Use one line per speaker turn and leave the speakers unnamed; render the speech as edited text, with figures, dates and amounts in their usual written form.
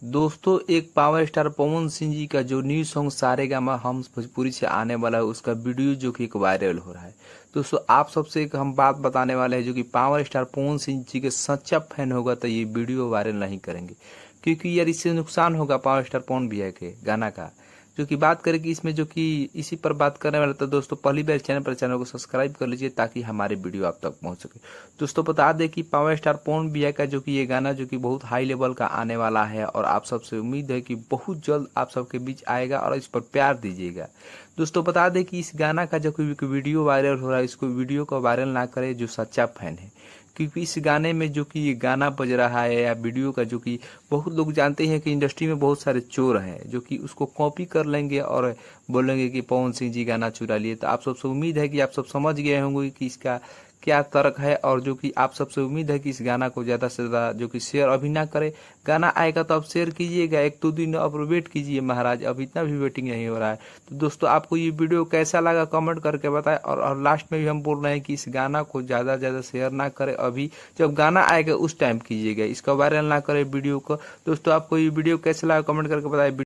दोस्तों, एक power star Pawan Singh ji का जो न्यू सॉन्ग सारेगामा हम भोजपुरी से आने वाला है, उसका वीडियो जो कि एक वायरल हो रहा है। दोस्तों, आप सबसे एक हम बात बताने वाले हैं, जो कि पावर स्टार पवन सिंह जी के सच्चा फैन होगा तो ये वीडियो वायरल नहीं करेंगे, क्योंकि यार इससे नुकसान होगा पावर स्टार पवन भैया के गाना का। जो कि बात करें कि इसमें जो कि इसी पर बात करने वाला, तो दोस्तों पहली बार चैनल को सब्सक्राइब कर लीजिए ताकि हमारे वीडियो आप तक पहुंच सके। दोस्तों बता दें कि पावर स्टार पवन भैया का जो कि ये गाना जो कि बहुत हाई लेवल का आने वाला है, और आप सबसे उम्मीद है कि बहुत जल्द आप सबके बीच आएगा और इस पर प्यार दीजिएगा। दोस्तों बता दें कि इस गाना का जो कि वीडियो वायरल हो रहा है, इसको वीडियो को वायरल ना करे जो सच्चा फैन है, क्योंकि इस गाने में जो कि ये गाना बज रहा है या वीडियो का, जो कि बहुत लोग जानते हैं कि इंडस्ट्री में बहुत सारे चोर हैं जो कि उसको कॉपी कर लेंगे और बोलेंगे कि पवन सिंह जी गाना चुरा लिए। तो आप सबसे उम्मीद है कि आप सब समझ गए होंगे कि इसका क्या तर्क है, और जो कि आप सबसे उम्मीद है कि इस गाना को ज़्यादा से ज़्यादा जो कि शेयर अभी ना करे। गाना आएगा तो आप शेयर कीजिएगा, 1-2 दिन अब वेट कीजिए महाराज, अब इतना भी वेटिंग नहीं हो रहा है। तो दोस्तों आपको ये वीडियो कैसा लगा कमेंट करके बताएं, और लास्ट में भी हम बोल रहे हैं कि इस गाना को ज़्यादा से ज़्यादा शेयर ना करें, अभी जब गाना आएगा उस टाइम कीजिएगा, इसका वायरल ना करें वीडियो को। दोस्तों आपको ये वीडियो कैसा लगा कमेंट करके बताएं।